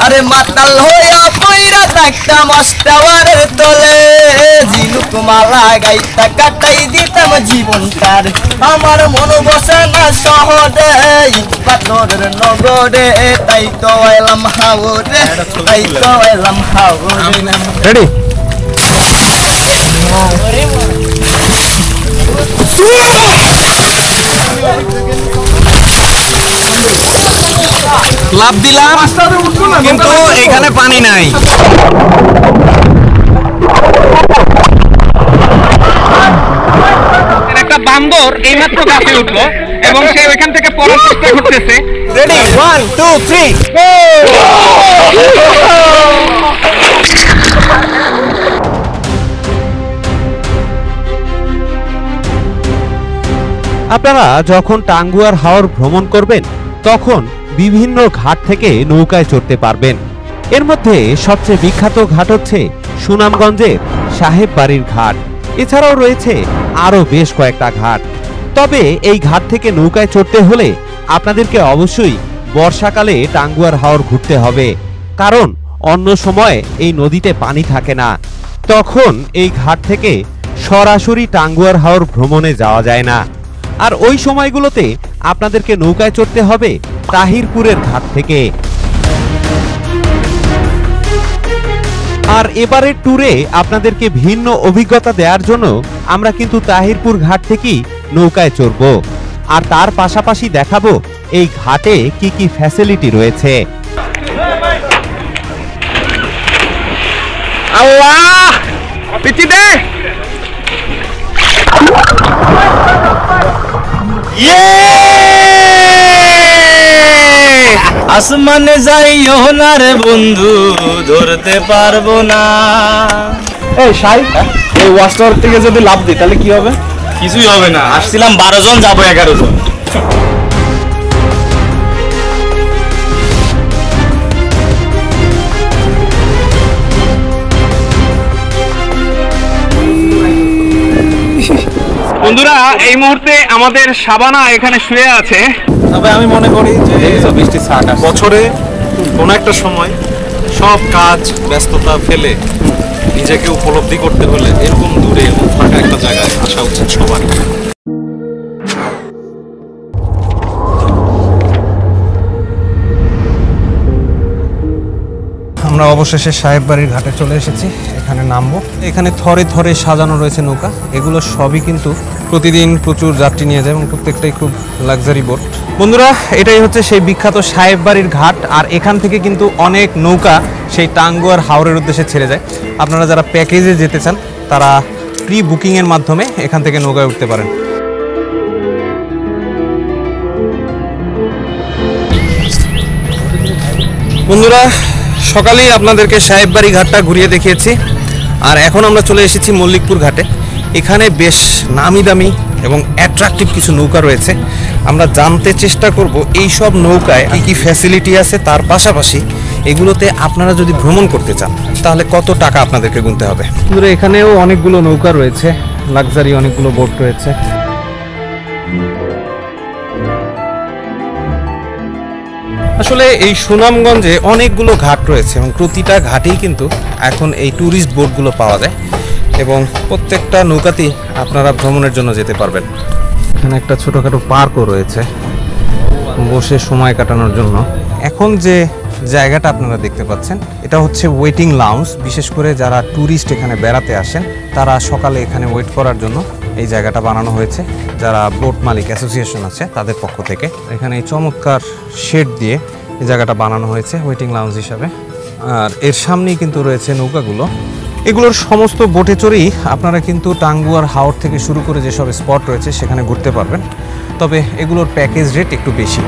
আরে মাতাল হইয়া পইরা থাকতাম টাওয়ারের তলে ঝিনুক মালা গাইতা কাটাই দিতাম জীবনটার আমার মন বসে না শহরে পাথরের নগরে তাই তো এলাম হাওরে তাই তো এলাম হাওরে রেডি লাভ দিলাম কিন্তু এখানে পানি নাই একটা বান্দর এইমাত্র গাছে উঠলো এবং সে ওইখান থেকে পড়ার চেষ্টা করতেছে রেডি 1 2 3 আপনারা যখন টাঙ্গুয়ার হাওর ভ্রমণ করবেন তখন বিভিন্ন ঘাট থেকে নৌকায় চড়তে পারবেন। এর মধ্যে সবচেয়ে বিখ্যাত ঘাট হচ্ছে সুনামগঞ্জের সাহেব বাড়ির ঘাট। এছাড়াও রয়েছে আরো বেশ কয়েকটা ঘাট। তবে এই ঘাট থেকে নৌকায় চড়তে হলে আপনাদেরকে অবশ্যই বর্ষাকালে টাঙ্গুয়ার হাওর ঘুরতে হবে, কারণ অন্য সময় এই নদীতে পানি থাকে না। তখন এই ঘাট থেকে সরাসরি টাঙ্গুয়ার হাওর ভ্রমণে যাওয়া যায় না। আর ওই সময়গুলোতে আপনাদেরকে নৌকায় চড়তে হবে তাহিরপুরের ঘাট থেকে। আর এবারের ট্যুরে আপনাদেরকে ভিন্ন অভিজ্ঞতা দেওয়ার জন্য আমরা কিন্তু তাহিরপুর ঘাট থেকেই নৌকায় চড়ব, আর তার পাশাপাশি দেখাবো এই ঘাটে কি কি ফ্যাসিলিটি রয়েছে। আল্লাহ পিটি দে আসমানে যাইও না রে বন্ধু ধরতে পারবো না। এই সাই এই ওয়াচ টাওয়ার থেকে যদি লাভ দিই তাহলে কি হবে? কিছুই হবে না, আসছিলাম 12 জন যাবো 11 জন। বন্ধুরা এই মুহূর্তে আমাদের শাবানা এখানে শুয়ে আছে। তবে আমি মনে করি যে বছরে কোনো একটা সময় সব কাজ ব্যস্ততা ফেলে নিজেকে উপলব্ধি করতে হলে এরকম দূরে ফাঁকা একটা জায়গায় আসা উচিত সবার। আমরা অবশেষে সাহেব বাড়ির ঘাটে চলে এসেছি। এখানে নামবো। এখানে থরে থরে সাজানো রয়েছে নৌকা। এগুলো সবই কিন্তু প্রতিদিন প্রচুর যাত্রী নিয়ে যায় এবং প্রত্যেকটাই খুব লাক্সারি বোট। বন্ধুরা এটাই হচ্ছে সেই বিখ্যাত সাহেব বাড়ির ঘাট, আর এখান থেকে কিন্তু অনেক নৌকা সেই টাঙ্গুয়ার হাওরের উদ্দেশ্যে ছেড়ে যায়। আপনারা যারা প্যাকেজে যেতে চান তারা প্রি বুকিংয়ের মাধ্যমে এখান থেকে নৌকায় উঠতে পারেন। বন্ধুরা সকালেই আপনাদেরকে সাহেব বাড়ি ঘাটটা ঘুরিয়ে দেখিয়েছি, আর এখন আমরা চলে এসেছি মল্লিকপুর ঘাটে। এখানে বেশ নামি দামি এবং অ্যাট্রাকটিভ কিছু নৌকা রয়েছে। আমরা জানতে চেষ্টা করব এই সব নৌকায় কী কী ফ্যাসিলিটি আছে, তার পাশাপাশি এগুলোতে আপনারা যদি ভ্রমণ করতে চান তাহলে কত টাকা আপনাদেরকে গুনতে হবে। বন্ধুরা এখানেও অনেকগুলো নৌকা রয়েছে, লাক্সারি অনেকগুলো বোট রয়েছে। আসলে এই সুনামগঞ্জে অনেকগুলো ঘাট রয়েছে এবং প্রতিটা ঘাটেই কিন্তু এখন এই ট্যুরিস্ট বোটগুলো পাওয়া যায় এবং প্রত্যেকটা নৌকাতেই আপনারা ভ্রমণের জন্য যেতে পারবেন। এখানে একটা ছোটোখাটো পার্কও রয়েছে বসে সময় কাটানোর জন্য। এখন যে জায়গাটা আপনারা দেখতে পাচ্ছেন এটা হচ্ছে ওয়েটিং লাউঞ্জ। বিশেষ করে যারা ট্যুরিস্ট এখানে বেড়াতে আসেন তারা সকালে এখানে ওয়েট করার জন্য এই জায়গাটা বানানো হয়েছে, যারা বোট মালিক অ্যাসোসিয়েশন আছে তাদের পক্ষ থেকে। এখানে এই চমৎকার শেড দিয়ে এই জায়গাটা বানানো হয়েছে ওয়েটিং লাউঞ্জ হিসাবে। আর এর সামনেই কিন্তু রয়েছে নৌকাগুলো। এগুলোর সমস্ত বোটে চড়েই আপনারা কিন্তু টাঙ্গুয়ার হাওর থেকে শুরু করে যেসব স্পট রয়েছে সেখানে ঘুরতে পারবেন, তবে এগুলোর প্যাকেজ রেট একটু বেশি।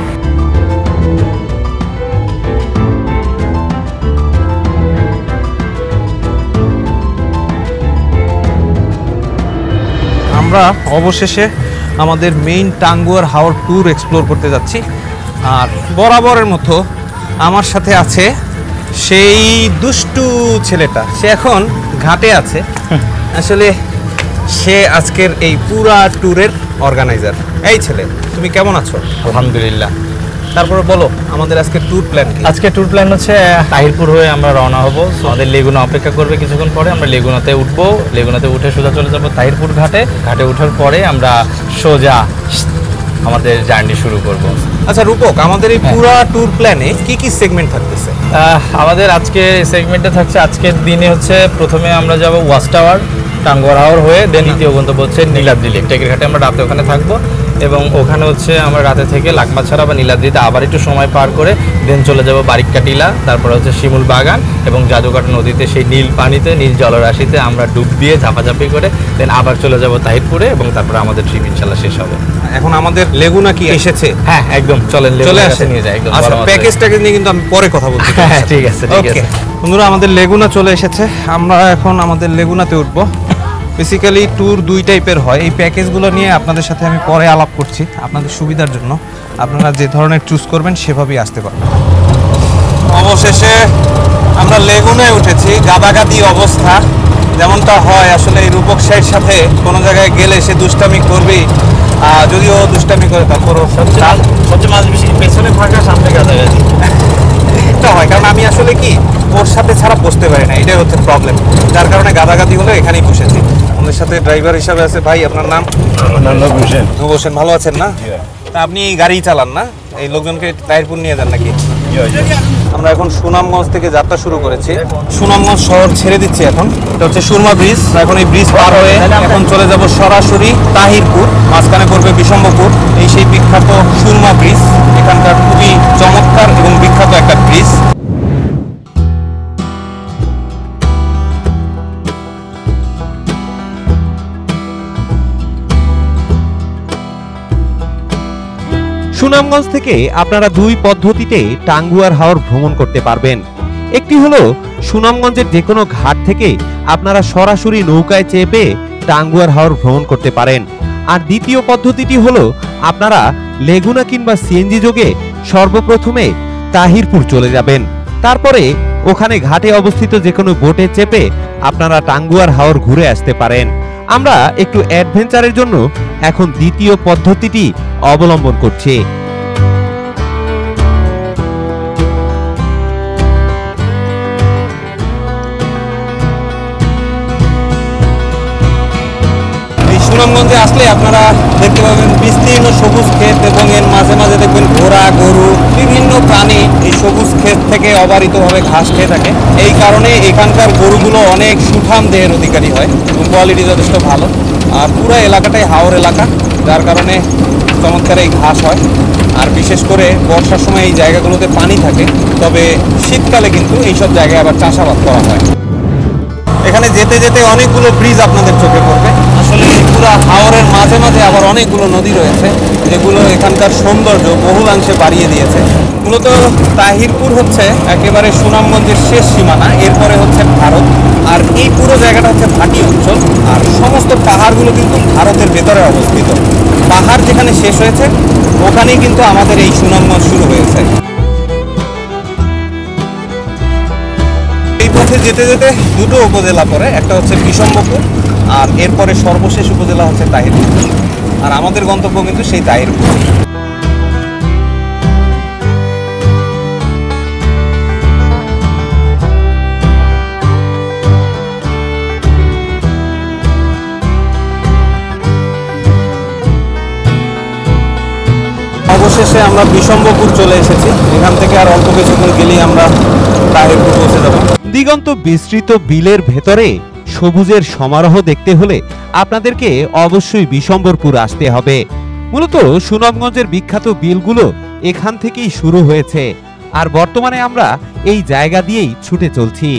আমরা অবশেষে আমাদের main Tanguar Haor tour explore করতে যাচ্ছি, আর বরাবরের মতো আমার সাথে আছে সেই দুষ্টু ছেলেটা। সে এখন ঘাটে আছে। আসলে সে আজকের এই পুরা ট্যুরের অর্গানাইজার। এই ছেলে তুমি কেমন আছো? আলহামদুলিল্লাহ। তারপরে বলো আমাদের আজকে ট্যুর প্ল্যান কি? আজকে ট্যুর প্ল্যান হচ্ছে তাহিরপুর হয়ে আমরা রওনা হব। আমাদের লেগুনা অপেক্ষা করবে কিছুক্ষণ পরে, আমরা লেগুনাতে উঠবো। লেগুনাতে উঠে সোজা চলে যাব তাহিরপুর ঘাটে। ঘাটে ওঠার পরে আমরা সোজা আমাদের জার্নি শুরু করব। আচ্ছা রূপক, আমাদের এই পুরো ট্যুর প্ল্যানে কি কি সেগমেন্ট থাকতেছে? আমাদের আজকে সেগমেন্টে থাকছে, আজকের দিনে হচ্ছে প্রথমে আমরা যাব ওয়াচ টাওয়ার, টাঙ্গুয়ার হাওর হয়ে, দেন দ্বিতীয় গন্তব্য হচ্ছে নীলাদ্রি লেক। টেকের ঘাটে আমরা রাতে ওখানে থাকবো এবং ওখানে হচ্ছে আমরা রাতে থেকে লাকমাছড়া বা নীলাদ্রিতে আবার একটু সময় পার করে দেন চলে যাব বারিক্কা টিলা, তারপরে হচ্ছে শিমুল বাগান এবং জাদুঘাট নদীতে সেই নীল পানিতে, নীল জলরাশিতে আমরা ডুব দিয়ে ঝাপাঝাপি করে দেন আবার চলে যাব তাহিরপুরে এবং তারপরে আমাদের ট্রিপ ইনশাল্লাহ শেষ হবে। এখন আমাদের লেগুনা কি এসেছে? হ্যাঁ একদম, চলেন চলে আসে নিয়ে যাই একদম। আচ্ছা প্যাকেজটাকে নিয়ে কিন্তু আমি পরে কথা বলছি। হ্যাঁ ঠিক আছে ঠিক আছে। বন্ধুরা আমাদের লেগুনা চলে এসেছে, আমরা এখন আমাদের লেগুনাতে উঠবো। বেসিক্যালি ট্যুর দুই টাইপের হয়, এই প্যাকেজগুলো নিয়ে আপনাদের সাথে আমি পরে আলাপ করছি আপনাদের সুবিধার জন্য। আপনারা যে ধরনের চুজ করবেন সেভাবেই আসতে পারবেন। অবশেষে আমরা লেগুনায় উঠেছি। গাদাগাদি অবস্থা যেমনটা হয় আসলে এই রূপক সাইড সাথে কোনো জায়গায় গেলে সে দুষ্টামি করবেই, যদিও দুষ্টামি করে তারপরও সবচেয়ে মাছ বেশি পেছনে ফাঁকা, সামনে গাদাগাদি এটা হয়। কারণ আমি আসলে কি ওর সাথে ছাড়া বসতে পারি না, এটাই হচ্ছে প্রবলেম, যার কারণে গাদাগাদি হলে এখানেই বসেছি। আমাদের সাথে ড্রাইভার হিসাবে আছে ভাই, আপনার নাম? নূর হোসেন। ভালো আছেন না? তা আপনি এই গাড়ি চালান না, এই লোকজনকে তাহিরপুর নিয়ে যান নাকি? আমরা এখন সুনামগঞ্জ থেকে যাত্রা শুরু করেছি। সুনামগঞ্জ শহর ছেড়ে দিচ্ছি এখন। এটা হচ্ছে সুরমা ব্রিজ। এখন এই ব্রিজ পার হয়ে এখন চলে যাব সরাসরি তাহিরপুর, মাঝখানে পড়বে বিশম্বপুর। এই সেই বিখ্যাত সুরমা ব্রিজ, এখানকার খুবই চমৎকার এবং বিখ্যাত একটা ব্রিজ। সুনামগঞ্জ থেকে আপনারা দুই পদ্ধতিতে টাঙ্গুয়ার হাওর ভ্রমণ করতে পারবেন। একটি হলো সুনামগঞ্জের যে কোনো ঘাট থেকে আপনারা সরাসরি নৌকায় চেপে টাঙ্গুয়ার হাওর ভ্রমণ করতে পারেন। আর দ্বিতীয় পদ্ধতিটি হলো আপনারা লেগুনা কিংবা সিএনজি যোগে সর্বপ্রথমে তাহিরপুর চলে যাবেন, তারপরে ওখানে ঘাটে অবস্থিত যে কোনো বোটে চেপে আপনারা টাঙ্গুয়ার হাওর ঘুরে আসতে পারেন। আমরা একটু অ্যাডভেঞ্চারের জন্য এখন দ্বিতীয় পদ্ধতিটি অবলম্বন করছি। সুনামগঞ্জে আসলে আপনারা দেখতে পাবেন বিস্তীর্ণ সবুজ ক্ষেত এবং এর মাঝে মাঝে দেখবেন ঘোড়া, গরু, বিভিন্ন প্রাণী এই সবুজ ক্ষেত থেকে অবারিতভাবে ঘাস খেয়ে থাকে। এই কারণে এখানকার গরুগুলো অনেক সুঠাম দেহের অধিকারী হয় এবং কোয়ালিটি যথেষ্ট ভালো। আর পুরো এলাকাটাই হাওর এলাকা, যার কারণে চমৎকার এই ঘাস হয়। আর বিশেষ করে বর্ষার সময় এই জায়গাগুলোতে পানি থাকে, তবে শীতকালে কিন্তু এইসব জায়গায় আবার চাষাবাদ করা হয়। এখানে যেতে যেতে অনেকগুলো ব্রিজ আপনাদের চোখে পড়বে। আসলে পুরো হাওরের মাঝে মাঝে আবার অনেকগুলো নদী রয়েছে, যেগুলো এখানকার সৌন্দর্য বহুলাংশে বাড়িয়ে দিয়েছে। মূলত তাহিরপুর হচ্ছে একেবারে সুনামগঞ্জের শেষ সীমানা, এরপরে হচ্ছে ভারত। আর এই পুরো জায়গাটা হচ্ছে ভাটি অঞ্চল, আর সমস্ত পাহাড়গুলো কিন্তু ভারতের ভেতরে অবস্থিত। পাহাড় যেখানে শেষ হয়েছে ওখানেই কিন্তু আমাদের এই সুনামগঞ্জ শুরু হয়েছে। এই পথে যেতে যেতে দুটো উপজেলা পড়ে, একটা হচ্ছে বিশম্বপুর আর এরপরে সর্বশেষ উপজেলা হচ্ছে তাহিরপুর। আর আমাদের গন্তব্য কিন্তু সেই তাহিরপুর। অবশেষে আমরা বিশম্বপুর চলে এসেছি। এখান থেকে আর অল্প কিছুক্ষণ গেলেই আমরা তাহিরপুর পৌঁছে যাব। দিগন্ত বিস্তৃত বিলের ভেতরে সবুজের সমারোহ দেখতে হলে আপনাদেরকে অবশ্যই বিশম্বরপুর আসতে হবে। মূলত সুনামগঞ্জের বিখ্যাত বিলগুলো এখান থেকেই শুরু হয়েছে, আর বর্তমানে আমরা এই জায়গা দিয়েই ছুটে চলছি।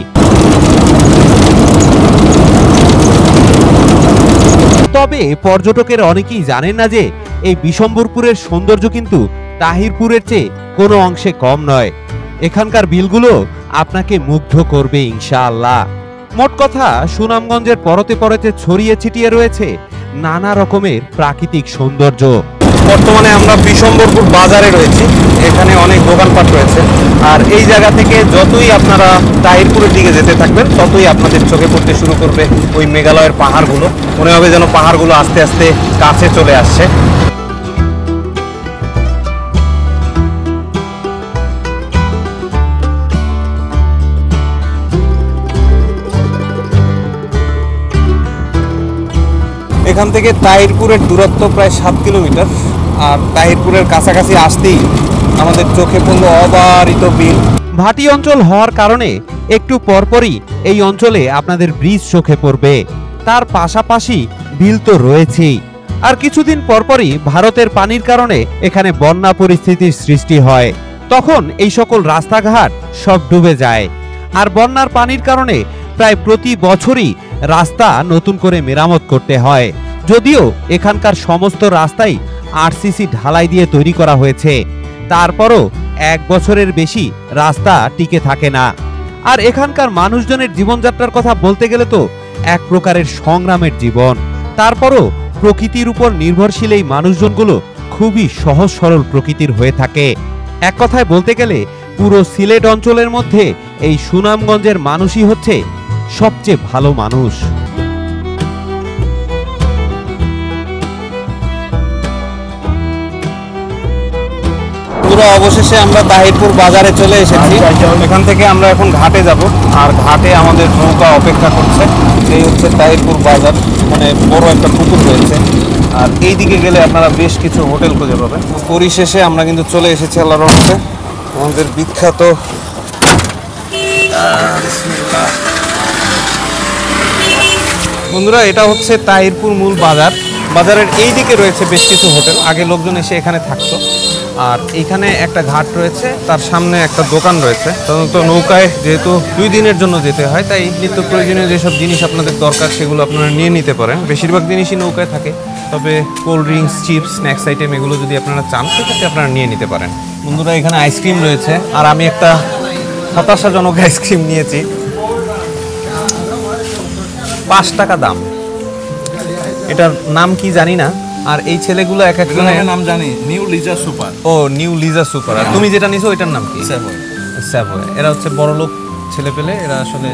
তবে পর্যটকের অনেকেই জানেন না যে এই বিশম্বরপুরের সৌন্দর্য কিন্তু তাহিরপুরের চেয়ে কোনো অংশে কম নয়। এখানকার বিলগুলো আপনাকে মুগ্ধ করবে ইনশাআল্লাহ। মোট কথা, সুনামগঞ্জের পরতে পরতে ছড়িয়ে ছিটিয়ে রয়েছে নানা রকমের প্রাকৃতিক সৌন্দর্য। বর্তমানে আমরা বিশম্বরপুর বাজারে রয়েছি, এখানে অনেক দোকানপাট রয়েছে। আর এই জায়গা থেকে যতই আপনারা তাহিরপুরের দিকে যেতে থাকবেন ততই আপনাদের চোখে পড়তে শুরু করবে ওই মেঘালয়ের পাহাড়গুলো। মনে হবে যেন পাহাড়গুলো আস্তে আস্তে কাছে চলে আসছে। এখান থেকে তাহিরপুরের দূরত্ব প্রায় 7 কিলোমিটার। আর তাহিরপুরের কাছাকাছি আসতেই আমাদের চোখে পড়লো অবারিত বিল। ভাটি অঞ্চল হওয়ার কারণে একটু পরপরই এই অঞ্চলে আপনাদের ব্রিজ চোখে পড়বে, তার পাশাপাশি বিল তো রয়েছেই। আর কিছুদিন পরপরই ভারতের পানির কারণে এখানে বন্যা পরিস্থিতির সৃষ্টি হয়, তখন এই সকল রাস্তাঘাট সব ডুবে যায়। আর বন্যার পানির কারণে প্রায় প্রতি বছরই রাস্তা নতুন করে মেরামত করতে হয়। যদিও এখানকার সমস্ত রাস্তাই আরসিসি ঢালাই দিয়ে তৈরি করা হয়েছে, তারপরও 1 বছরের বেশি রাস্তা টিকে থাকে না। আর এখানকার মানুষজনের জীবনযাত্রার কথা বলতে গেলে তো এক প্রকারের সংগ্রামের জীবন। তারপরও প্রকৃতির উপর নির্ভরশীল এই মানুষজনগুলো খুবই সহজ সরল প্রকৃতির হয়ে থাকে। এক কথায় বলতে গেলে পুরো সিলেট অঞ্চলের মধ্যে এই সুনামগঞ্জের মানুষই হচ্ছে সবচেয়ে ভালো মানুষ। অবশেষে আমরা তাহিরপুর বাজারে চলে এসেছি। এখান থেকে আমরা এখন ঘাটে যাব, আর ঘাটে আমাদের নৌকা অপেক্ষা করছে। এই হচ্ছে তাহিরপুর বাজার, মানে বড় একটা পুকুর রয়েছে। আর এই দিকে গেলে আপনারা বেশ কিছু হোটেল খুঁজে পাবেন। পরিশেষে আমরা কিন্তু চলে এসেছি আল্লাহর রহমতে আমাদের বিখ্যাত বন্ধুরা, এটা হচ্ছে তাহিরপুর মূল বাজার। বাজারের এই দিকে রয়েছে বেশ কিছু হোটেল, আগে লোকজন এসে এখানে থাকতো। আর এইখানে একটা ঘাট রয়েছে, তার সামনে একটা দোকান রয়েছে। সাধারণত নৌকায় যেহেতু 2 দিনের জন্য যেতে হয়, তাই নিত্য প্রয়োজনীয় যেসব জিনিস আপনাদের দরকার সেগুলো আপনারা নিয়ে নিতে পারেন। বেশিরভাগ জিনিসই নৌকায় থাকে, তবে cold drinks, chips, snacks item এগুলো যদি আপনারা চান সেক্ষেত্রে আপনারা নিয়ে নিতে পারেন। বন্ধুরা, এখানে আইসক্রিম রয়েছে, আর আমি একটা হতাশাজনক আইসক্রিম নিয়েছি। 5 টাকা দাম। এটার নাম কি জানি না। আর এই ছেলেগুলো এক একজনের নাম জানি, নিউ লিজা সুপার। ও, নিউ লিজা সুপার। আর তুমি যেটা নিছো ওইটার নাম কি? সেভয়। স্যাভয়। এরা হচ্ছে বড়লোক ছেলে পেলে, এরা আসলে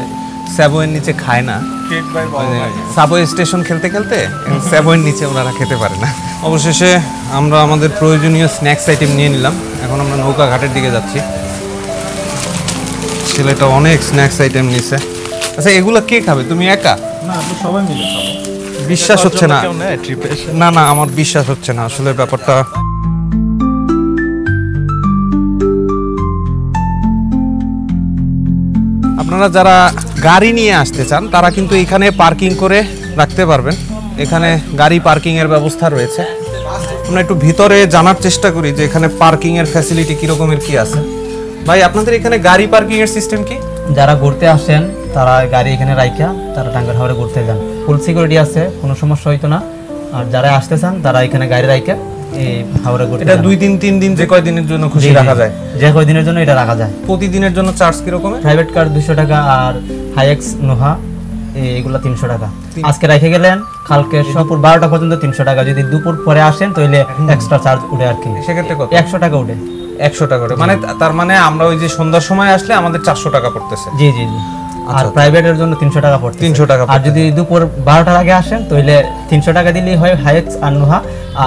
স্যাভয়ের নিচে খায় না। সাবওয়ে স্টেশন খেলতে খেলতে স্যাভয়ের নিচে ওনারা খেতে পারে না। অবশেষে আমরা আমাদের প্রয়োজনীয় স্ন্যাক্স আইটেম নিয়ে নিলাম। এখন আমরা নৌকা ঘাটের দিকে যাচ্ছি। ছেলেটা অনেক স্ন্যাক্স আইটেম নিছে। আচ্ছা, এগুলো কে খাবে? তুমি একা? না, আপনি সবাই মিলে খাবো। বিশ্বাস হচ্ছে না। না না, আমার বিশ্বাস হচ্ছে না আসলে ব্যাপারটা। আপনারা যারা গাড়ি নিয়ে আসতে চান তারা কিন্তু এখানে পার্কিং করে রাখতে পারবেন। এখানে গাড়ি পার্কিং এর ব্যবস্থা রয়েছে। আমরা একটু ভিতরে জানার চেষ্টা করি যে এখানে পার্কিং এর ফ্যাসিলিটি কি রকমের কি আছে। ভাই, আপনাদের এখানে গাড়ি পার্কিং এর সিস্টেম কি? যারা ঘুরতে আসেন তারা গাড়ি এখানে রাইখা তারা টাঙ্গাইল হাওরে ঘুরতে যান, ফুল সিকিউরিটি আছে, কোনো সমস্যা হইতো না। আর যারা আসতে চান তারা এখানে গাড়ি রাইখা এই হাওরে ঘুরতে। এটা 2 দিন 3 দিন যে কয় দিনের জন্য খুশি রাখা যায়? যে কয় দিনের জন্য এটা রাখা যায়। প্রতিদিনের জন্য চার্জ কি রকম? প্রাইভেট কার 200 টাকা, আর হাইএক্স নোহা এগুলো 300 টাকা। আজকে রেখে গেলেন, কালকে সপুর 12টা পর্যন্ত 300 টাকা। যদি দুপুর পরে আসেন তাহলে এক্সট্রা চার্জ উঠে আর কি। সেক্ষেত্রে কত? 100 টাকা উঠে। 100 টাকা করে, মানে তার মানে আমরা ওই যে সন্ধ্যার সময় আসলে আমাদের 400 টাকা পড়তেছে। জি জি জি। আর প্রাইভেটের জন্য 300 টাকা পড়ছে। 300 টাকা। আর যদি দুপুর 12টার আগে আসেন তাহলে 300 টাকা দিলেই হয় হাইএক্স আর নোহা,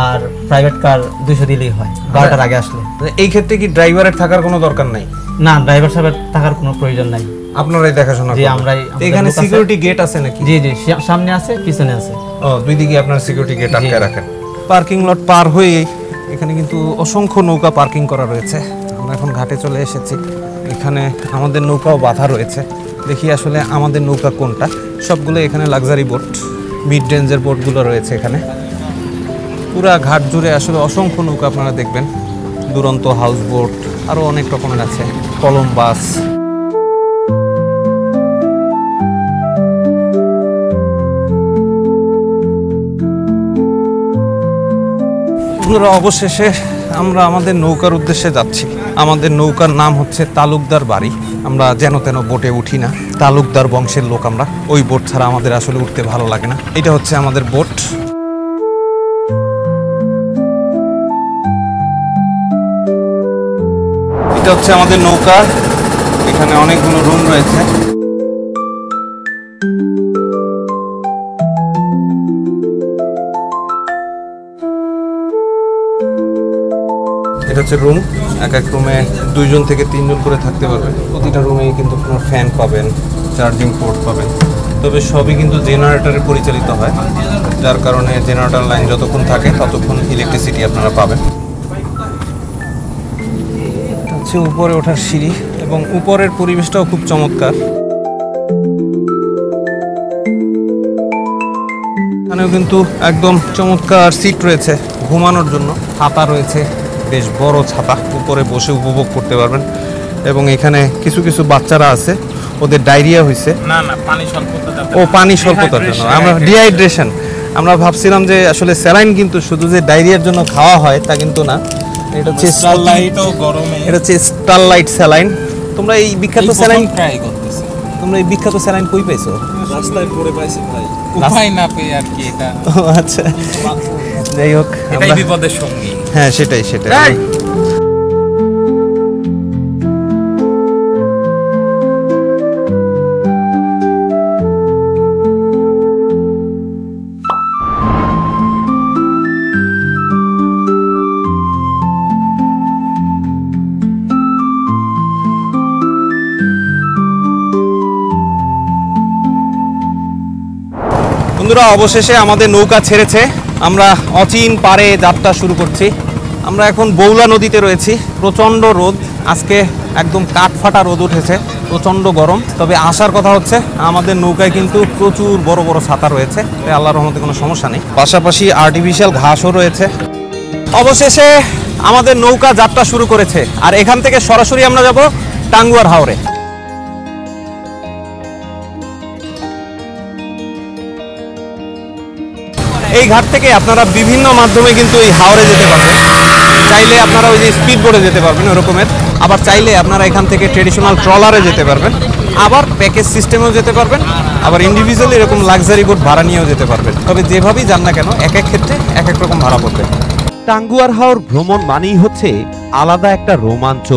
আর প্রাইভেট কার 200 দিলেই হয় 12টার আগে আসলে। এই ক্ষেত্রে কি ড্রাইভারের থাকার কোনো দরকার নাই? না, ড্রাইভার সাহেবের থাকার কোনো প্রয়োজন নাই। আপনারাই দেখাশোনা জি, করবেন? আমরাই। এখানে সিকিউরিটি গেট আছে নাকি? জি জি, সামনে আছে, পিছনে আছে। ও, 2 দিকে আপনারা সিকিউরিটি গেট আটকে রাখেন। পার্কিং লট পার হয়ে এখানে কিন্তু অসংখ্য নৌকা পার্কিং করা রয়েছে। আমরা এখন ঘাটে চলে এসেছি। এখানে আমাদের নৌকাও বাঁধা রয়েছে। দেখি আসলে আমাদের নৌকা কোনটা। সবগুলো এখানে লাক্সারি বোট, মিড রেঞ্জের বোটগুলো রয়েছে এখানে। পুরা ঘাট জুড়ে আসলে অসংখ্য নৌকা আপনারা দেখবেন। দুরন্ত হাউস বোট, আরও অনেক রকমের আছে, কলম্বাস। অবশেষে আমরা আমাদের নৌকার উদ্দেশ্যে যাচ্ছি। আমাদের নৌকার নাম হচ্ছে তালুকদার বাড়ি। আমরা যেন তেন বোটে উঠি না, তালুকদার বংশের লোক আমরা। ওই বোট ছাড়া আমাদের আসলে উঠতে ভালো লাগে না। এটা হচ্ছে আমাদের বোট। এটা হচ্ছে আমাদের নৌকা। এখানে অনেকগুলো রুম রয়েছে। এটা হচ্ছে রুম। এক এক রুমে 2 জন থেকে 3 জন করে থাকতে পারবে। প্রতিটা রুমেই কিন্তু আপনার ফ্যান পাবেন, চার্জিং পোর্ট পাবেন। তবে সবই কিন্তু জেনারেটরে পরিচালিত হয়, যার কারণে জেনারেটর লাইন যতক্ষণ থাকে ততক্ষণ ইলেকট্রিসিটি আপনারা পাবেন। হচ্ছে উপরে ওঠার সিঁড়ি এবং উপরের পরিবেশটাও খুব চমৎকার। এখানেও কিন্তু একদম চমৎকার সিট রয়েছে ঘুমানোর জন্য, ছাতা রয়েছে, বেশ বড় ছাতা, উপরে বসে উপভোগ করতে পারবেন। এবং এখানে কিছু কিছু বাচ্চারা আছে, ওদের ডায়রিয়া হয়েছে, না পানি স্বল্পতা, ও পানি স্বল্পতার জন্য, আমরা ডিহাইড্রেশন। আমরা ভাবছিলাম যে আসলে স্যালাইন কিন্তু শুধু যে ডায়রিয়ার জন্য খাওয়া হয় তা কিন্তু না, এটা হচ্ছে স্টারলাইট ও গরমে, এটা হচ্ছে স্টারলাইট স্যালাইন। তোমরা এই বিখ্যাত স্যালাইন ট্রাই করতেছি। তোমরা এই বিখ্যাত স্যালাইন কই পাইছো? রাস্তায় পড়ে পাইছি ভাই, উপায় না পেয়ে আর কি। এটা ও আচ্ছা, যাই হোক, এটাই বিপদের সঙ্গী। হ্যাঁ সেটাই। বন্ধুরা, অবশেষে আমাদের নৌকা ছেড়েছে, আমরা অচিন পারে যাত্রা শুরু করছি। আমরা এখন বৌলা নদীতে রয়েছি। প্রচণ্ড রোদ, আজকে একদম কাঠফাটা রোদ উঠেছে, প্রচণ্ড গরম। তবে আসার কথা হচ্ছে আমাদের নৌকায় কিন্তু প্রচুর বড় বড় ছাতা রয়েছে, আল্লাহর রহমতে কোনো সমস্যা নেই। পাশাপাশি আর্টিফিশিয়াল ঘাসও রয়েছে। অবশেষে আমাদের নৌকা যাত্রা শুরু করেছে, আর এখান থেকে সরাসরি আমরা যাব টাঙ্গুয়ার হাওরে। এই ঘাট থেকে আপনারা বিভিন্ন মাধ্যমে কিন্তু এই হাওরে যেতে পারবেন। চাইলে আপনারা ওই যে স্পিড বোটে যেতে পারবেন ওই রকমের, আবার চাইলে আপনারা এখান থেকে ট্রেডিশনাল ট্রলারে যেতে পারবেন, আবার প্যাকেজ সিস্টেমেও যেতে পারবেন, আবার ইন্ডিভিজুয়ালি এরকম লাক্সারি বোট ভাড়া নিয়েও যেতে পারবেন। তবে যেভাবেই যান না কেন এক এক ক্ষেত্রে এক এক রকম ভাড়া পড়বে। টাঙ্গুয়ার হাওর ভ্রমণ মানেই হচ্ছে আলাদা একটা রোমাঞ্চ।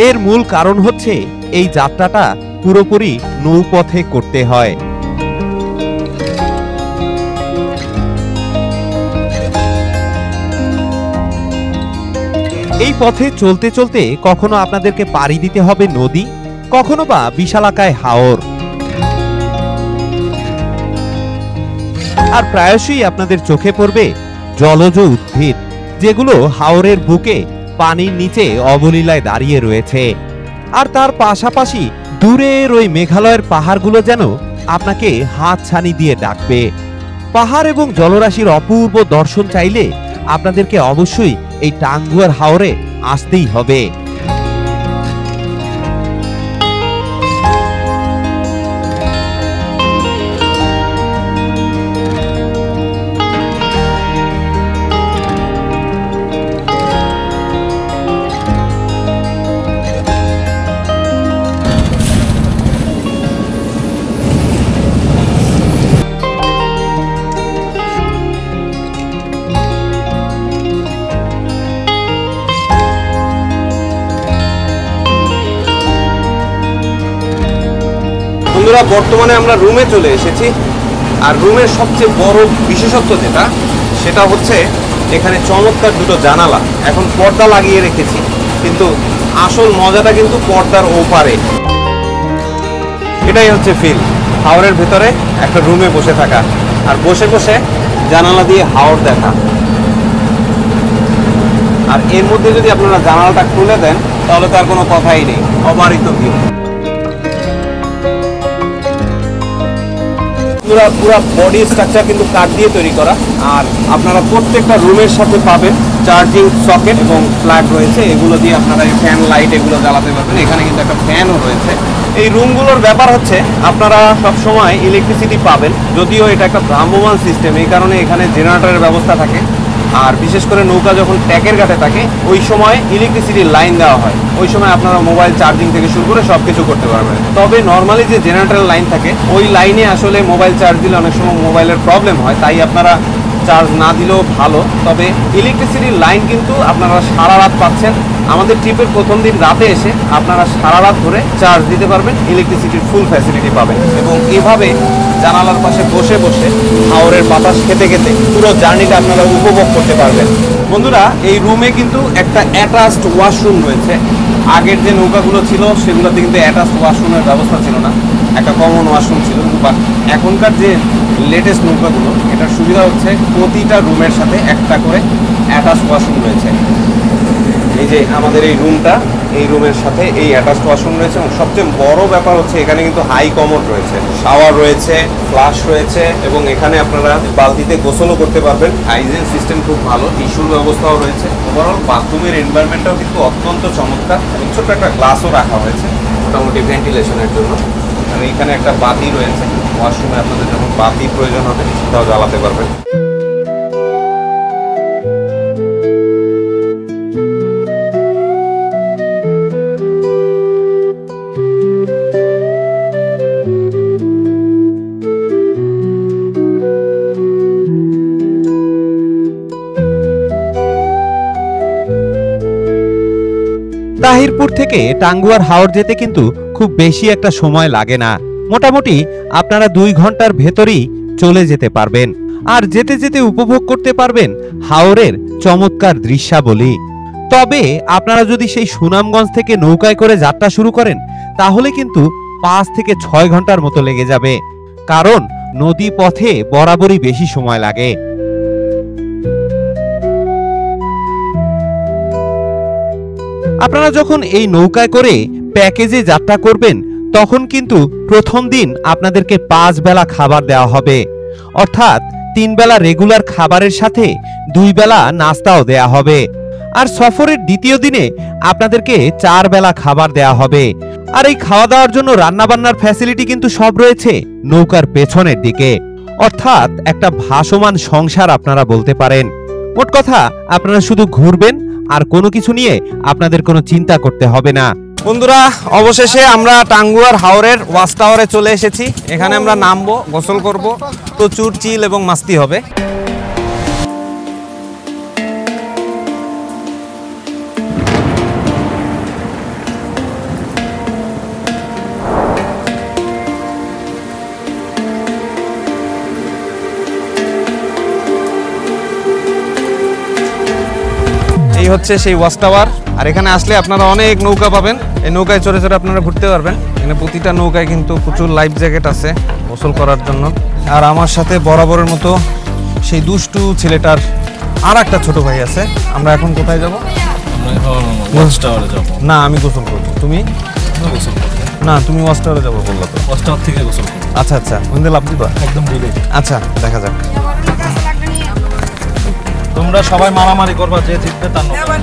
এর মূল কারণ হচ্ছে এই যাত্রাটা পুরোপুরি নৌপথে করতে হয়। এই পথে চলতে চলতে কখনো আপনাদেরকে পাড়ি দিতে হবে নদী, কখনো বা বিশালাকায় হাওর। আর প্রায়শই আপনাদের চোখে পড়বে জলজ উদ্ভিদ, যেগুলো হাওরের বুকে পানির নিচে অবলীলায় দাঁড়িয়ে রয়েছে। আর তার পাশাপাশি দূরের ওই মেঘালয়ের পাহাড়গুলো যেন আপনাকে হাতছানি দিয়ে ডাকবে। পাহাড় এবং জলরাশির অপূর্ব দর্শন চাইলে আপনাদেরকে অবশ্যই এই টাঙ্গুয়ার হাওরে আসতেই হবে। বন্ধুরা, বর্তমানে আমরা রুমে চলে এসেছি। আর রুমের সবচেয়ে বড় বিশেষত্ব যেটা, সেটা হচ্ছে এখানে চমৎকার দুটো জানালা। এখন পর্দা লাগিয়ে রেখেছি, কিন্তু আসল মজাটা কিন্তু পর্দার ওপারে। এটাই হচ্ছে ফিল, হাওরের ভেতরে একটা রুমে বসে থাকা আর বসে বসে জানালা দিয়ে হাওর দেখা। আর এর মধ্যে যদি আপনারা জানালাটা খুলে দেন তাহলে তো আর কোনো কথাই নেই, অবারিত ভিউ। পুরো বডি স্ট্রাকচার কিন্তু কাঠ দিয়ে তৈরি করা। আর আপনারা প্রত্যেকটা রুমের সাথে পাবেন চার্জিং সকেট এবং প্লাগ রয়েছে, এগুলো দিয়ে আপনারা এই ফ্যান লাইট এগুলো জ্বালাতে পারবেন। এখানে কিন্তু একটা ফ্যানও রয়েছে। এই রুমগুলোর ব্যাপার হচ্ছে আপনারা সব সময় ইলেকট্রিসিটি পাবেন, যদিও এটা একটা ভ্রাম্যমাণ সিস্টেম, এই কারণে এখানে জেনারেটরের ব্যবস্থা থাকে। আর বিশেষ করে নৌকা যখন ট্যাকের ঘাটে থাকে ওই সময় ইলেকট্রিসিটির লাইন দেওয়া হয়, ওই সময় আপনারা মোবাইল চার্জিং থেকে শুরু করে সব কিছু করতে পারবেন। তবে নর্মালি যে জেনারেটরের লাইন থাকে ওই লাইনে আসলে মোবাইল চার্জ দিলে অনেক সময় মোবাইলের প্রবলেম হয়, তাই আপনারা চার্জ না দিলেও ভালো। তবে ইলেকট্রিসিটির লাইন কিন্তু আপনারা সারা রাত পাচ্ছেন আমাদের ট্রিপের প্রথম দিন রাতে এসে আপনারা সারা রাত ধরে চার্জ দিতে পারবেন, ইলেকট্রিসিটির ফুল ফ্যাসিলিটি পাবেন এবং এভাবে জানালার পাশে বসে বসে হাওরের বাতাস খেতে খেতে পুরো জার্নিটা আপনারা উপভোগ করতে পারবেন। বন্ধুরা, এই রুমে কিন্তু একটা অ্যাটাচড ওয়াশরুম রয়েছে। আগের যে নৌকাগুলো ছিল সেগুলোতে কিন্তু অ্যাটাচড ওয়াশরুমের ব্যবস্থা ছিল না, একটা কমন ওয়াশরুম ছিল। বাট এখনকার যে লেটেস্ট নৌকাগুলো, এটার সুবিধা হচ্ছে প্রতিটা রুমের সাথে একটা করে অ্যাটাচড ওয়াশরুম রয়েছে। এই যে আমাদের এই রুমটা, এই রুমের সাথে এই অ্যাটাচড ওয়াশরুম রয়েছে এবং সবচেয়ে বড় ব্যাপার হচ্ছে এখানে কিন্তু হাই কমোড রয়েছে, শাওয়ার রয়েছে, ফ্লাশ রয়েছে এবং এখানে আপনারা বালতিতে গোসলও করতে পারবেন। হাইজিন সিস্টেম খুব ভালো, টিস্যুর ব্যবস্থাও রয়েছে। ওভারঅল বাথরুমের এনভায়রনমেন্টটাও কিন্তু অত্যন্ত চমৎকার এবং ছোট্ট একটা গ্লাসও রাখা হয়েছে মোটামুটি ভেন্টিলেশনের জন্য। আর এইখানে একটা বাতি রয়েছে, ওয়াশরুমে আপনাদের যখন বাতি প্রয়োজন হবে সেটাও জ্বালাতে পারবেন। তাহিরপুর থেকে টাঙ্গুয়ার হাওর যেতে কিন্তু খুব বেশি একটা সময় লাগে না, মোটামুটি আপনারা 2 ঘন্টার ভেতরেই চলে যেতে পারবেন। আর যেতে যেতে উপভোগ করতে পারবেন হাওরের চমৎকার দৃশ্যাবলী। তবে আপনারা যদি সেই সুনামগঞ্জ থেকে নৌকায় করে যাত্রা শুরু করেন তাহলে কিন্তু 5 থেকে 6 ঘন্টার মতো লেগে যাবে, কারণ নদী পথে বরাবরই বেশি সময় লাগে। আপনারা যখন এই নৌকায় করে প্যাকেজে যাত্রা করবেন তখন কিন্তু প্রথম দিন আপনাদেরকে 5 বেলা খাবার দেওয়া হবে, অর্থাৎ 3 বেলা রেগুলার খাবারের সাথে 2 বেলা নাস্তাও দেয়া হবে। আর সফরের দ্বিতীয় দিনে আপনাদেরকে 4 বেলা খাবার দেয়া হবে। আর এই খাওয়া দাওয়ার জন্য রান্নাবান্নার ফ্যাসিলিটি কিন্তু সব রয়েছে নৌকার পেছনের দিকে, অর্থাৎ একটা ভাসমান সংসার আপনারা বলতে পারেন। মোট কথা আপনারা শুধু ঘুরবেন আর কোনো কিছু নিয়ে আপনাদের কোনো চিন্তা করতে হবে না। বন্ধুরা, অবশেষে আমরা টাঙ্গুয়ার হাওরের ওয়াচ টাওয়ারে চলে এসেছি। এখানে আমরা নামবো, গোসল করব, প্রচুর চিল এবং মাস্তি হবে। এই হচ্ছে সেই ওয়াচ টাওয়ার। আর এখানে আসলে আপনারা অনেক নৌকা পাবেন, এই নৌকায় চড়ে চড়ে আপনারা ঘুরতে পারবেন। এখানে প্রতিটা নৌকায় কিন্তু প্রচুর লাইফ জ্যাকেট আছে গোসল করার জন্য। আর আমার সাথে বরাবরের মতো সেই দুষ্টু ছেলেটার আর একটা ছোট ভাই আছে। আমরা এখন কোথায় যাব? ওয়াচ টাওয়ারে যাব। না, আমি গোসল করবো। তুমি? গোসল করব না, তুমি ওয়াচ টাওয়ারে যাবো বললো তো। ওয়াচ টাওয়ার থেকে গোসল করব। আচ্ছা আচ্ছা, ওখানে লাভ দিবা? একদম ডিরেক্ট। আচ্ছা, দেখা যাক। তোমরা সবাই মারামারি করবা, যে জিতবে তার নৌকা।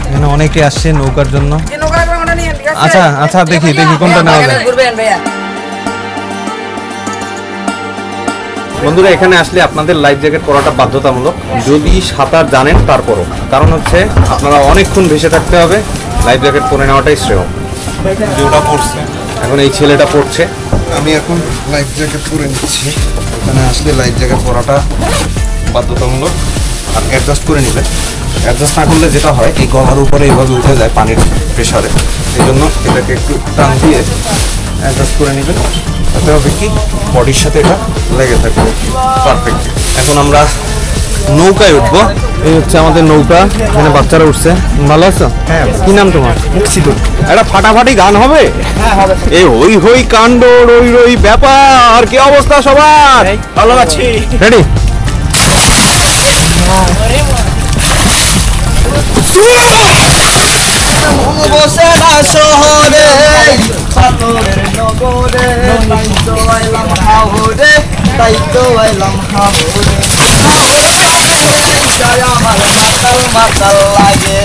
এখানে অনেকে আসছে নৌকার জন্য। আচ্ছা আচ্ছা, দেখি দেখি কোনটা নেওয়া যায়। বন্ধুরা, এখানে আসলে আপনাদের লাইফ জ্যাকেট পরাটা বাধ্যতামূলক, যদি সাঁতার জানেন তারপরও। কারণ হচ্ছে আপনারা অনেকক্ষণ ভেসে থাকতে হবে, লাইফ জ্যাকেট পরে নেওয়াটাই শ্রেয়। যেটা পড়ছে এখন এই ছেলেটা পড়ছে, আমি এখন লাইফ জ্যাকেট পরে নিচ্ছি। এখানে আসলে লাইফ জ্যাকেট পরাটা বাধ্যতামূলক। আর অ্যাডজাস্ট করে নিলে, অ্যাডজাস্ট না করলে যেটা হয় এই গলার উপরে এইভাবে উঠে যায় পানির প্রেশারে, এই জন্য এটাকে একটু টান দিয়ে অ্যাডজাস্ট করে নেবেন। তাতে হবে কি বডির সাথে এটা লেগে থাকবে পারফেক্ট। এখন আমরা নৌকায় উঠবো। এই হচ্ছে আমাদের নৌকা, এখানে বাচ্চারা উঠছে। ভালো আছো? হ্যাঁ। কি নাম তোমার? মুক্সিদুল। একটা ফাটাফাটি গান হবে। এই হই হই কাণ্ড রই রই ব্যাপার, কি অবস্থা সবার? ভালো আছি। রেডি? বসে না শহরে পাথরের নগরে, তাই তো আইলাম হাওরে, তাই তো আইলাম হাওরে। আমার মাতাল মাতাল লাগে,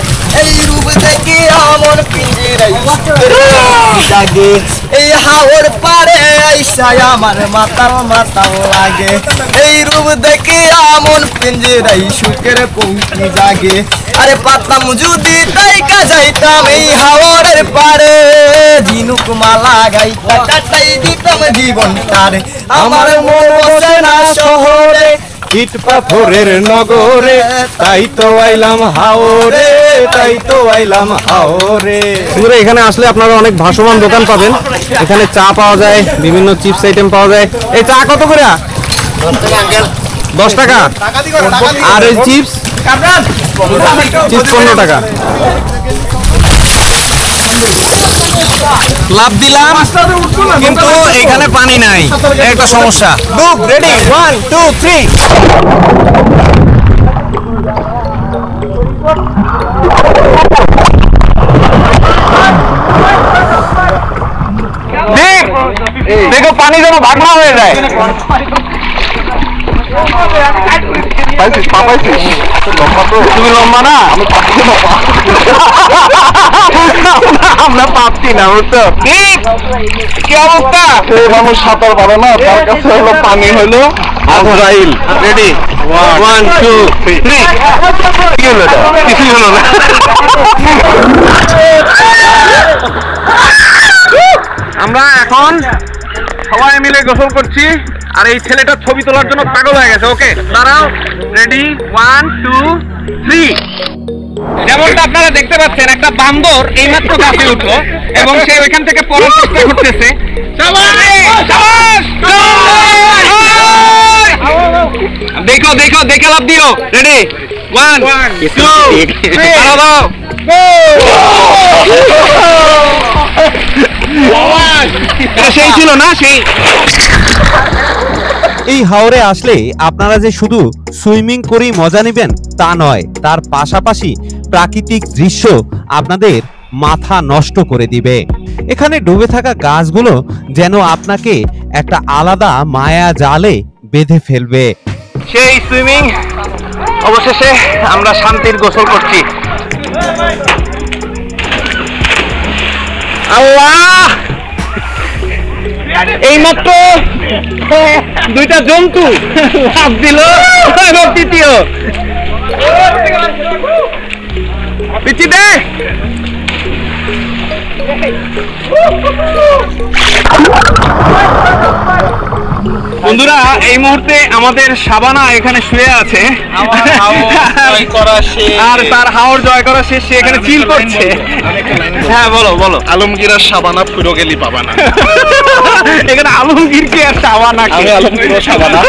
এই রূপ দেখি আমার পিঞ্জিরাই জাগে। এই হাওর পারে আইসায় আমার মাতাল মাতাল লাগে, এই রূপ দেখি আমার পিঞ্জিরাই সুখের পঙ্কি জাগে। আরে পাতাম যদি তাইকা যাইতাম এই হাওরের পারে, ঝিনুক মালা গাইতা কাটাই দিতাম জীবনটারে। আমার মন বসে না শহরে, ইট পাথরের নগরে, তাই তো আইলাম হাওরে, তাই তো আইলাম হাওরে। বন্ধুরা এখানে আসলে আপনারা অনেক ভাসমান দোকান পাবেন। এখানে চা পাওয়া যায়, বিভিন্ন চিপস আইটেম পাওয়া যায়। এই চা কত করে? 10 টাকা। আর এই চিপস? চিপস 15 টাকা। লাভ দিলাম কিন্তু এখানে পানি নাই, একটা সমস্যা। রেডি 1 2 3। দেখো পানি যেন ভাগ না হয়ে যায়। তুমি লম্বা না, আমরা পাচ্ছি না, বুঝছো? কি অবস্থা? মানুষ সাঁতার পারে না, তার কাছে হলো পানি হলো আজরাইল। রেডি 1 2 3। কি হলো এটা? কিছুই হলো না। আমরা এখন সবাই মিলে গোসল করছি, আর এই ছেলেটা ছবি তোলার জন্য পাগল হয়ে গেছে। ওকে দাঁড়াও, রেডি 1 2 3। যেমনটা আপনারা দেখতে পাচ্ছেন, একটা বান্দর এইমাত্র গাছে উঠলো এবং সে ওইখান থেকে পড়ার চেষ্টা করতেছে। দেখো দেখো দেখে লাভ দিও। রেডি 1 2 3। সেই ছিল না সেই। এই হাওরে আসলে আপনারা যে শুধু সুইমিং করেই মজা নেবেন তা নয়, তার পাশাপাশি প্রাকৃতিক দৃশ্য আপনাদের মাথা নষ্ট করে দিবে। এখানে ডুবে থাকা গাছগুলো যেন আপনাকে একটা আলাদা মায়া জালে বেঁধে ফেলবে। সেই সুইমিং অবশেষে আমরা শান্তির গোসল করছি। আল্লাহ, এইমাত্র দুইটা জন্তু লাফ দিল, তৃতীয় পিচ্ছি দে। বন্ধুরা এই মুহূর্তে আমাদের শাবানা এখানে শুয়ে আছে, আর তার হাওর জয় করা শেষ, সে এখানে চিল করছে। হ্যাঁ বলো বলো। আলমগীর আর শাবানা পুরো গেলি পাবা না। এখানে আলমগীর কে আর শাবানা কে? আলমগীর ও শাবানা।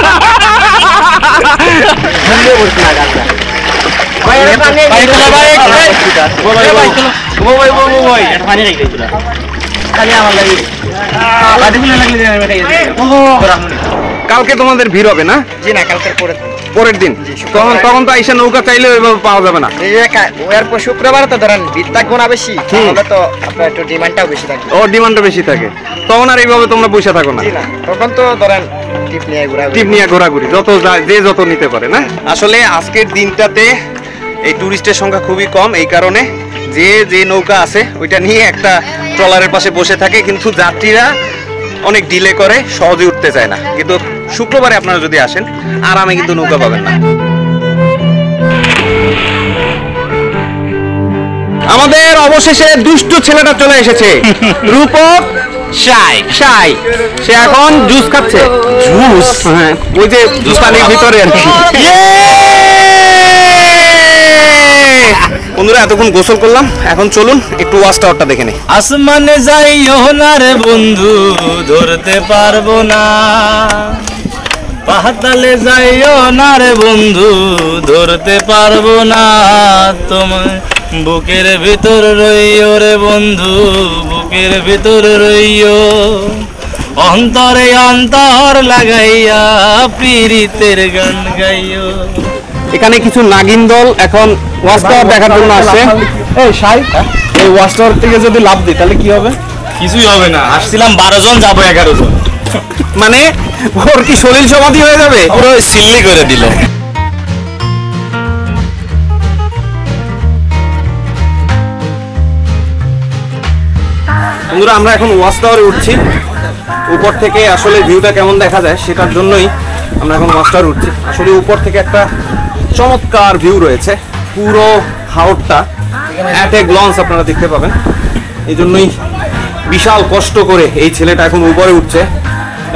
কালকে তোমাদের ভিড় হবে না? জি না, কালকে পরের দিন। তখন তো আইসা নৌকা চাইলে ওইভাবে পাওয়া যাবে না। শুক্রবার তো ধরেন ভিড় থাকবো না বেশি, তাহলে তো আপনার একটু ডিমান্ডটাও বেশি থাকে। ও ডিমান্ডটা বেশি থাকে, তখন আর এইভাবে তোমরা বসে থাকো না। তখন তো ধরেন টিপ নিয়ে ঘোরাঘুরি যত যে যত নিতে পারে না। আসলে আজকের দিনটাতে এই টুরিস্টের সংখ্যা খুবই কম, এই কারণে যে নৌকা আছে ওইটা নিয়ে একটা ট্রলারের পাশে বসে থাকে, কিন্তু যাত্রীরা অনেক ডিলে করে, সহজে উঠতে চায় না। কিন্তু শুক্রবারে আপনারা যদি আসেন আরামে কিন্তু নৌকা পাবেন না। আমাদের অবশেষে দুষ্টু ছেলেটা চলে এসেছে, রূপক সাই। সে এখন জুস খাচ্ছে। জুস? হ্যাঁ, ওই যে জুস পানির ভিতরে আর কি। বন্ধুরা এতক্ষণ গোসল করলাম, এখন চলুন একটু ওয়াচ টাওয়ারটা দেখে নিই। আসমানে যাইও না রে বন্ধু, ধরতে পারবো না। পাতালে যাইও না রে বন্ধু, ধরতে পারবো না। তোমার বুকের ভিতর রইও রে বন্ধু, বুকের ভিতর রইও। অন্তরে অন্তর লাগাইয়া পীড়িতের গান গাইও। এখানে কিছু নাগিন দল এখন ওয়াচ টাওয়ার দেখার জন্য আসছে। এই সাই, এই ওয়াচ টাওয়ার থেকে যদি লাভ দিই তাহলে কি হবে? কিছুই হবে না, আসছিলাম 12 জন, যাবো 11 জন। মানে ওর কি শরীর সমাধি হয়ে যাবে? পুরো সিল্লি করে দিল। বন্ধুরা আমরা এখন ওয়াচ টাওয়ারে উঠছি, উপর থেকে আসলে ভিউটা কেমন দেখা যায় সেটার জন্যই আমরা এখন ওয়াচ টাওয়ারে উঠছি। আসলে উপর থেকে একটা চমৎকার ভিউ রয়েছে, পুরো হাওরটা অ্যাট এ গ্লান্স আপনারা দেখতে পাবেন। এই জন্যই বিশাল কষ্ট করে এই ছেলেটা এখন উপরে উঠছে।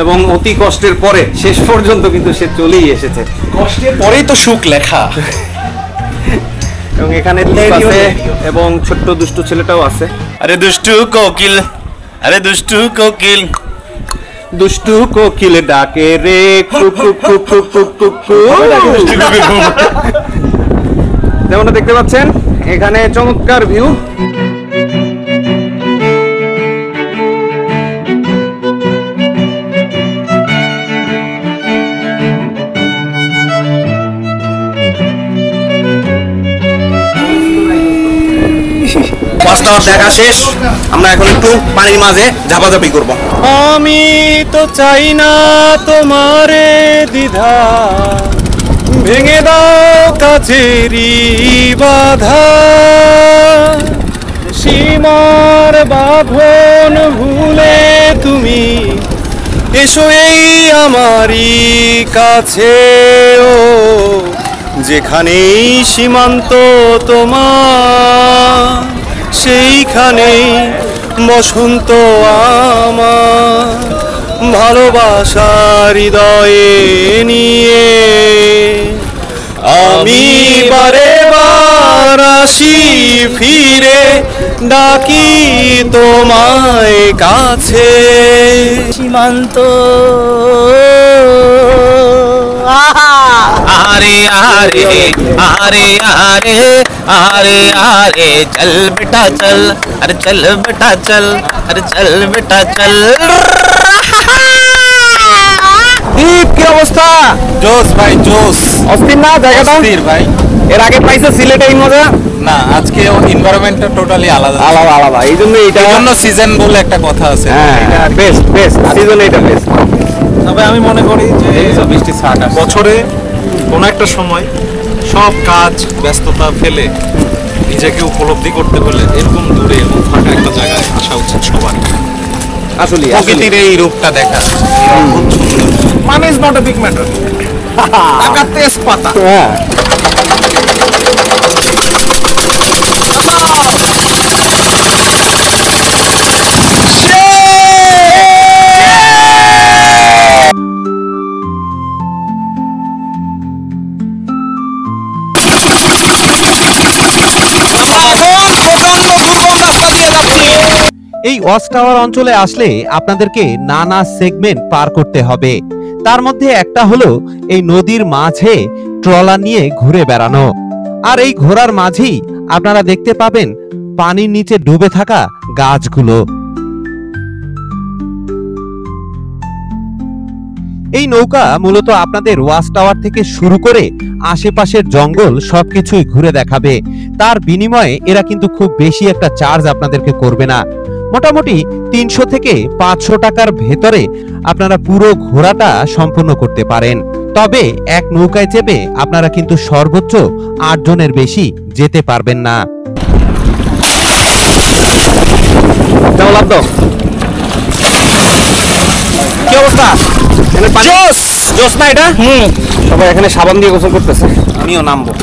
এবং অতি কষ্টের পরে শেষ পর্যন্ত কিন্তু সে চলেই এসেছে। কষ্টের পরেই তো সুখ লেখা। এবং এখানে দীপ আছে এবং ছোট্ট দুষ্টু ছেলেটাও আছে। আরে দুষ্টু কোকিল, আরে দুষ্টু কোকিল, দুষ্টু কোকিল ডাকে রে কুকু কুকু কুকু কু। যেমনটা দেখতে পাচ্ছেন এখানে চমৎকার ভিউ। দেখা শেষ, আমরা এখন একটু পানির মাঝে ঝাপাঝাপি করব। আমি তো চাই না তোমারে দ্বিধা, ভেঙে দাও কাছেরই বাধা, সীমার বাঁধন ভুলে তুমি এসো এই আমারই কাছে, ও যেখানেই সীমান্ত তোমার সেইখানেই বসন্ত আমার, ভালোবাসার হৃদয়ে নিয়ে আমি বারে বার আসি ফিরে, ডাকি তোমায় কাছে। সীমান্ত আরে আরে আরে আরে আরে আরে চল বেটা চল, আরে চল বেটা চল, আরে চল বেটা চল। দীপ কি অবস্থা? জোস ভাই জোস। অস্থির না জায়গাটা? অস্থির ভাই। এর আগে পাইছো সিলেটে এই মজা? না, আজকে এনভায়রনমেন্টটা টোটালি আলাদা আলাদা। এই জন্য এই জন্য সিজন বলে একটা কথা আছে। হ্যাঁ বেস্ট সিজন, এটা বেস্ট। তবে আমি মনে করি যে বৃষ্টি বছরে কোনো একটা সময় সব কাজ ব্যস্ততা ফেলে নিজেকে উপলব্ধি করতে হলে এরকম দূরে এবং ফাঁকা একটা জায়গায় আসা উচিত সবার। আসলে প্রকৃতির এই রূপটা দেখা, money is not a big matter. টাকা তেজপাতা। হ্যাঁ এই ওয়াচ টাওয়ার অঞ্চলে আসলে আপনাদেরকে নানা সেগমেন্ট পার করতে হবে। তার মধ্যে একটা হলো এই নদীর মাঝে ট্রলার নিয়ে ঘুরে বেড়ানো। আর এই ঘোরার মাঝেই আপনারা দেখতে পাবেন পানির নিচে ডুবে থাকা গাছগুলো। এই নৌকা মূলত আপনাদের ওয়াচ টাওয়ার থেকে শুরু করে আশেপাশের জঙ্গল সবকিছুই ঘুরে দেখাবে। তার বিনিময়ে এরা কিন্তু খুব বেশি একটা চার্জ আপনাদেরকে করবে না। মোটামুটি 300 থেকে 500 টাকার ভেতরে আপনারা পুরো ঘোরাটা সম্পূর্ণ করতে পারেন। তবে এক নৌকায় চেপে আপনারা কিন্তু সর্বোচ্চ 8 জনের বেশি যেতে পারবেন না। কি অবস্থা? জোস না এটা? সবাই এখানে সাবান দিয়ে গোসল করতেছে, আমিও নামবো।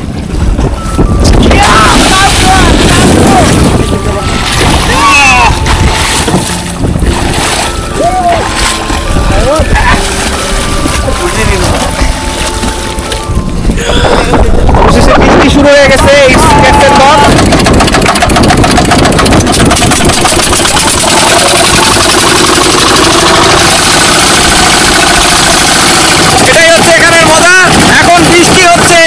অবশেষে বৃষ্টি শুরু হয়ে গেছে। এটাই হচ্ছে এখানের মজা। এখন বৃষ্টি হচ্ছে।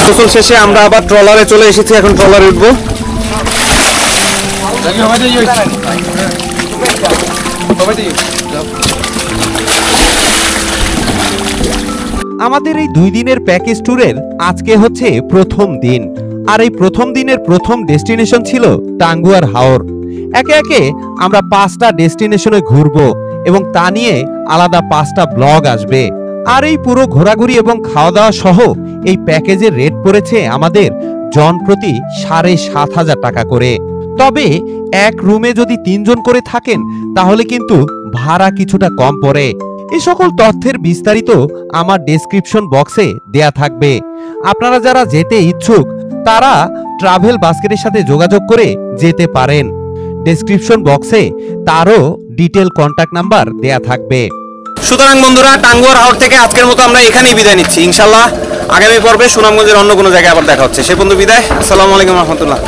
গোসল শেষে আমরা আবার ট্রলারে চলে এসেছি, এখন ট্রলারে উঠবো। আমাদের এই 2 দিনের প্যাকেজ ট্যুরের আজকে হচ্ছে প্রথম দিন। আর এই প্রথম দিনের প্রথম ডেস্টিনেশন ছিল টাঙ্গুয়ার হাওর। একে একে আমরা 5টা ডেস্টিনেশনে ঘুরবো এবং তা নিয়ে আলাদা 5টা ব্লগ আসবে। আর এই পুরো ঘোরাঘুরি এবং খাওয়া দাওয়া সহ এই প্যাকেজের রেট পড়েছে আমাদের জন প্রতি 7,500 টাকা করে। তবে এক রুমে যদি 3 জন করে থাকেন তাহলে কিন্তু ভাড়া কিছুটা কম পড়ে। এই সকল তথ্যের বিস্তারিত আমার ডেসক্রিপশন বক্সে দেয়া থাকবে। আপনারা যারা যেতে ইচ্ছুক তারা ট্রাভেল বাস্কেটের সাথে যোগাযোগ করে যেতে পারেন। ডেসক্রিপশন বক্সে তারও ডিটেল কন্ট্যাক্ট নাম্বার দেয়া থাকবে। সুতরাং বন্ধুরা, টাঙ্গুয়ার হাওর থেকে আজকের মতো আমরা এখানেই বিদায় নিচ্ছি। ইনশাল্লাহ আগামী পর্বে সুনামগঞ্জের অন্য কোনো জায়গায় আবার দেখা হচ্ছে। সে পর্যন্ত বিদায়। আসসালামু আলাইকুম রহমতুল্লাহ।